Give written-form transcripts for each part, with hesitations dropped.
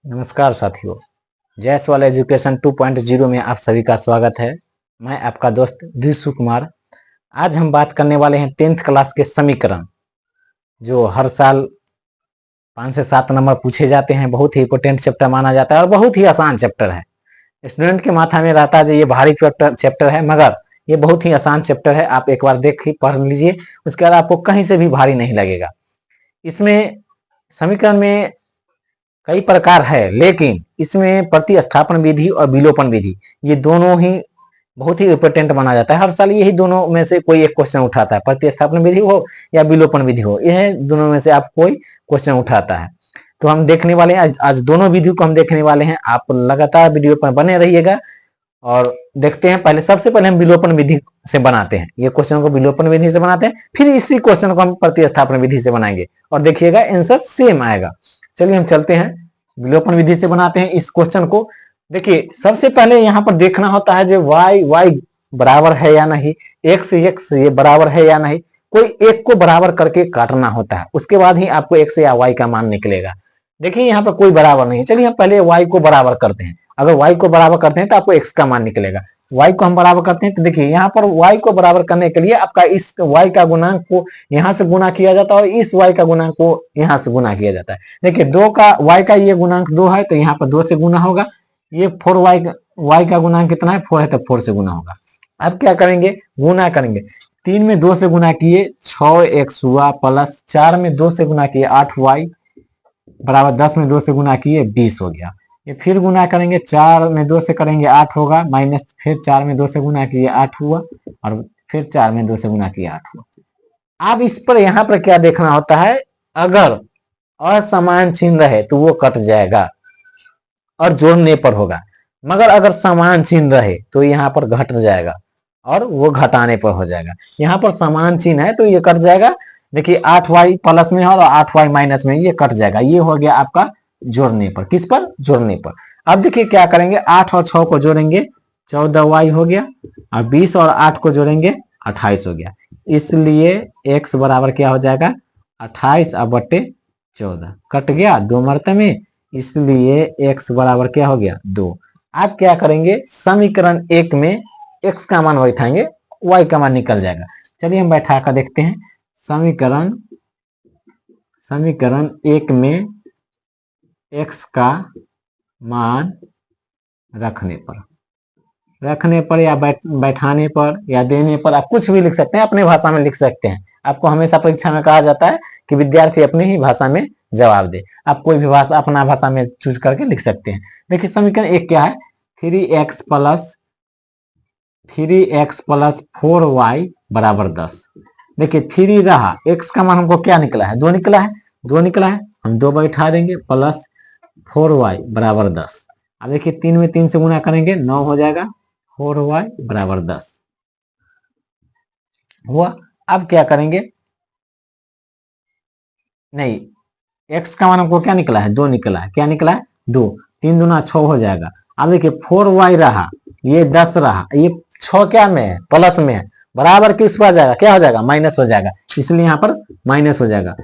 नमस्कार साथियों, जयसवाल एजुकेशन 2.0 में आप सभी का स्वागत है। मैं आपका दोस्त विशु कुमार। आज हम बात करने वाले हैं 10th क्लास के समीकरण, जो हर साल 5 से 7 नंबर पूछे जाते हैं। बहुत ही इंपोर्टेंट चैप्टर माना जाता है और बहुत ही आसान चैप्टर है। स्टूडेंट के माथा में रहता है ये भारी चैप्टर है, मगर ये बहुत ही आसान चैप्टर है। आप एक बार देख पढ़ लीजिए, उसके बाद आपको कहीं से भी भारी नहीं लगेगा। इसमें समीकरण में कई प्रकार है, लेकिन इसमें प्रतिस्थापन विधि और विलोपन विधि, ये दोनों ही बहुत ही इंपोर्टेंट माना जाता है। हर साल यही दोनों में से कोई एक क्वेश्चन उठाता है, प्रतिस्थापन विधि हो या विलोपन विधि हो, यह दोनों में से आप कोई क्वेश्चन उठाता है। तो हम देखने वाले हैं आज दोनों विधि को हम देखने वाले हैं। आप लगातार वीडियो पर बने रहिएगा और देखते हैं। सबसे पहले हम विलोपन विधि से बनाते हैं, ये क्वेश्चन को विलोपन विधि से बनाते हैं, फिर इसी क्वेश्चन को हम प्रतिस्थापन विधि से बनाएंगे और देखिएगा आंसर सेम आएगा। चलिए हम चलते हैं, विलोपन विधि से बनाते हैं इस क्वेश्चन को। देखिए, सबसे पहले यहाँ पर देखना होता है जो y बराबर है या नहीं, x ये बराबर है या नहीं, कोई एक को बराबर करके काटना होता है, उसके बाद ही आपको x या y का मान निकलेगा। देखिए यहाँ पर कोई बराबर नहीं है। चलिए हम पहले y को बराबर करते हैं। अगर y को बराबर करते हैं तो आपको x का मान निकलेगा। y को हम बराबर करते हैं तो देखिए यहाँ पर y को बराबर करने के लिए आपका इस y का गुणांक को यहाँ से गुना किया जाता है और इस y का गुणांक को यहाँ से गुना किया जाता है। देखिए दो का y का ये गुणांक 2 है तो यहाँ पर 2 से गुना होगा। ये 4y का गुणांक कितना है, 4 है तो 4 से गुना होगा। अब क्या करेंगे, गुना करेंगे। 3 में 2 से गुना किए 6x हुआ, प्लस 4 में 2 से गुना किए 8y बराबर 10 में 2 से गुना किए 20 हो गया। ये फिर गुना करेंगे, 4 में 2 से करेंगे 8 होगा, माइनस फिर 4 में 2 से गुना किए 8 हुआ और फिर 4 में 2 से गुना किए 8 हुआ। अब इस पर यहाँ पर क्या देखना होता है, अगर असमान चिन्ह रहे तो वो कट जाएगा और जोड़ने पर होगा, मगर अगर समान चिन्ह रहे तो यहाँ पर घट जाएगा और वो घटाने पर हो जाएगा। यहाँ पर समान चिन्ह है तो ये कट जाएगा। देखिए 8y प्लस में और 8y माइनस में, ये कट जाएगा। ये हो गया आपका जोड़ने पर। किस पर? जोड़ने पर। अब देखिए क्या करेंगे, 8 और 6 को जोड़ेंगे 14y हो गया और 20 और 8 को जोड़ेंगे 28 हो गया। इसलिए x बराबर क्या हो जाएगा, 28 अब बटे 14, कट गया 2 मरतबे, इसलिए x बराबर क्या हो गया 2। आप क्या करेंगे, समीकरण 1 में x का मान बैठाएंगे, y का मान निकल जाएगा। चलिए हम बैठा कर देखते हैं। समीकरण 1 में x का मान रखने पर या बैठाने पर या देने पर, आप कुछ भी लिख सकते हैं, अपने भाषा में लिख सकते हैं। आपको हमेशा परीक्षा में कहा जाता है कि विद्यार्थी अपनी ही भाषा में जवाब दे। आप कोई भी भाषा अपना भाषा में चूज करके लिख सकते हैं। देखिए समीकरण 1 क्या है, 3x प्लस 4y बराबर 10। देखिए 3 रहा, x का मान हमको क्या निकला है, 2 निकला है, हम 2 बैठा देंगे, प्लस 4y बराबर 10। अब देखिए 3 में 3 से गुना करेंगे 9 हो जाएगा, 4y बराबर 10 हुआ। अब क्या करेंगे, नहीं, x का मान हमको क्या निकला है, 2 निकला है। क्या निकला है, 2, 3 दूना 6 हो जाएगा। अब देखिए 4y रहा, ये 10 रहा, ये 6 क्या में है, प्लस में है, बराबर किस पर जाएगा, क्या हो जाएगा, माइनस हो जाएगा, इसलिए यहाँ पर माइनस हो जाएगा।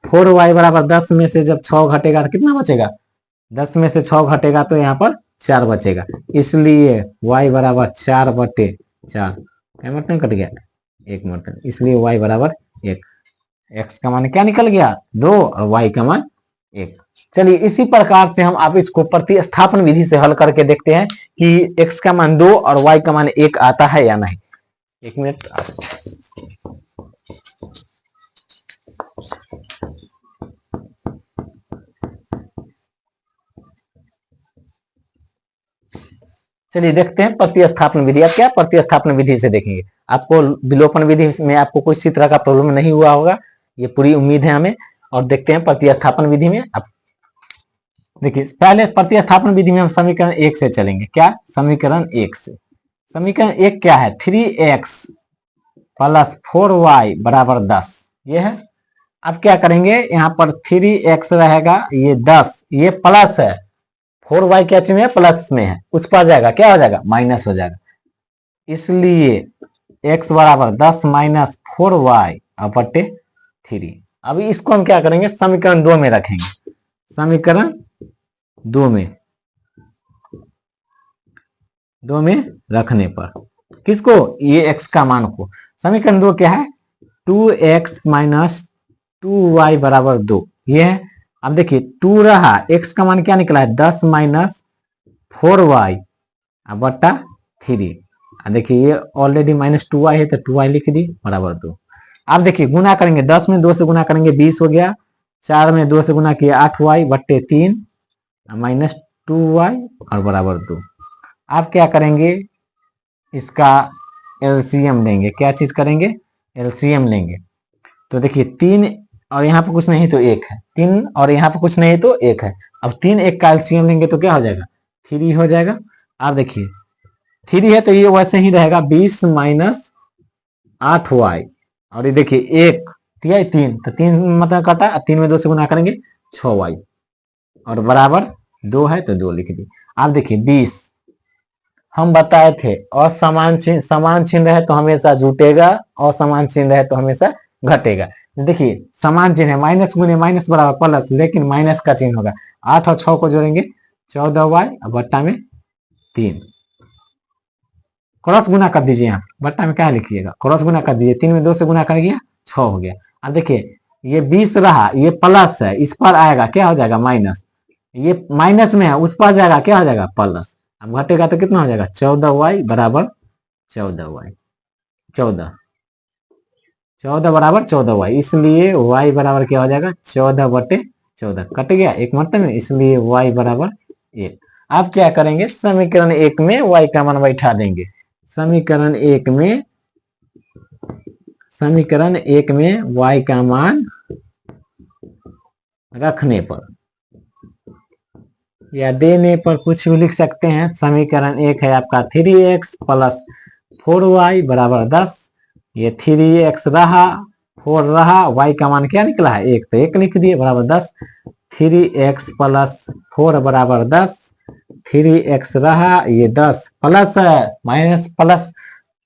4y बराबर 10 में से जब 6 घटेगा तो कितना बचेगा, 10 में से 6 घटेगा तो यहाँ पर 4 बचेगा, इसलिए y बराबर 4 बटे 4, क्या मतलब कट गया, 1 मतलब, इसलिए y बराबर 1। x का मान क्या निकल गया, 2 और y का मान 1। चलिए इसी प्रकार से हम आप इसको प्रतिस्थापन विधि से हल करके देखते हैं कि x का मान 2 और y का मान 1 आता है या नहीं। 1 मिनट। चलिए देखते हैं प्रतिस्थापन विधि। अब क्या प्रतिस्थापन विधि से देखेंगे, आपको विलोपन विधि में आपको कोई इसी तरह का प्रॉब्लम नहीं हुआ होगा, ये पूरी उम्मीद है हमें। और देखते हैं प्रतिस्थापन विधि में। अब देखिए पहले प्रतिस्थापन विधि में हम समीकरण 1 से चलेंगे। क्या, समीकरण 1 से। समीकरण 1 क्या है, 3x प्लस 4y बराबर 10, ये है। अब क्या करेंगे, यहाँ पर 3x रहेगा, ये 10, ये प्लस है, 4y क्या चीज में, प्लस में है, उस पर जाएगा, क्या हो जाएगा, माइनस हो जाएगा। इसलिए x बराबर 10 माइनस 4y बटे 3। अभी इसको हम क्या करेंगे, समीकरण 2 में रखेंगे। समीकरण 2 में, 2 में रखने पर किसको, ये x का मान को। समीकरण 2 क्या है, 2x माइनस 2y बराबर 2, ये है। अब देखिए 2 रहा, x का मान क्या निकला है 10 माइनस 4y बट्टा 3। देखिए ये ऑलरेडी माइनस 2y है तो 2y लिख दी बराबर 2। अब देखिए गुना करेंगे, 10 में 2 से गुना करेंगे 20 हो गया, 4 में 2 से गुना किया 8y बट्टे 3 माइनस 2y और बराबर 2। आप क्या करेंगे, इसका एलसीएम लेंगे। क्या चीज करेंगे, एलसीएम लेंगे। तो देखिए 3 और यहाँ पे कुछ नहीं तो 1 है, 3 और यहाँ पे कुछ नहीं तो 1 है। अब 3 1 का एलसीएम लेंगे तो क्या हो जाएगा, 3 हो जाएगा। आप देखिए 3 है तो ये वैसे ही रहेगा 20 माइनस 8y और ये देखिए 1 3 तो 3 मतलब कटा, 3 में 2 से गुना करेंगे 6y और बराबर 2 है तो 2 लिख दी। आप देखिए 20 हम बताए थे असमान चिन्ह, समान चिन्ह रहे तो हमेशा जुटेगा और समान चिन्ह रहे तो हमेशा घटेगा। देखिए समान चिन्ह है, माइनस गुने माइनस बराबर प्लस, लेकिन माइनस का चिन्ह होगा। 8 और 6 को जोड़ेंगे 14y और बट्टा में 3, क्रॉस गुना कर दीजिए। यहाँ बट्टा में क्या लिखिएगा, क्रॉस गुना कर दीजिए। 3 में 2 से गुना कर गया 6 हो गया। अब देखिए ये 20 रहा, ये प्लस है, इस पर आएगा क्या हो जाएगा माइनस, ये माइनस में है उस पर जाएगा क्या हो जाएगा प्लस। अब घटेगा तो कितना हो जाएगा 14y बराबर 14y, 14 बराबर 14y, इसलिए y बराबर क्या हो जाएगा 14 बटे 14, कट गया एक मतलब में, इसलिए y बराबर 1। आप क्या करेंगे, समीकरण 1 में y का मान बैठा देंगे। समीकरण 1 में y का मान रखने पर या देने पर कुछ भी लिख सकते हैं। समीकरण 1 है आपका 3x प्लस 4y बराबर 10। ये 3x रहा, 4 रहा, y का मान क्या निकला है 1 तो 1 लिख दिए बराबर 10। 3x प्लस 4 बराबर 10, 3x रहा, ये 10 प्लस है माइनस प्लस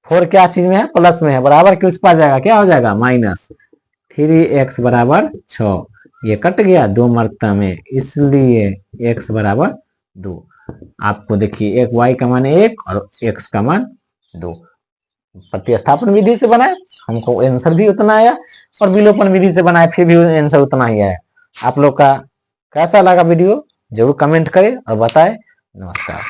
4 क्या चीज में है, प्लस में है, बराबर के उस पर जाएगा क्या हो जाएगा माइनस। 3x बराबर 6, ये कट गया 2 मरतबा में, इसलिए x बराबर 2। आपको देखिए एक y का मान 1 और x का मान 2। प्रतिस्थापन विधि से बनाए, हमको आंसर भी उतना आया, और विलोपन विधि से बनाए फिर भी आंसर उतना ही आया। आप लोग का कैसा लगा वीडियो जरूर कमेंट करें और बताएं। नमस्कार।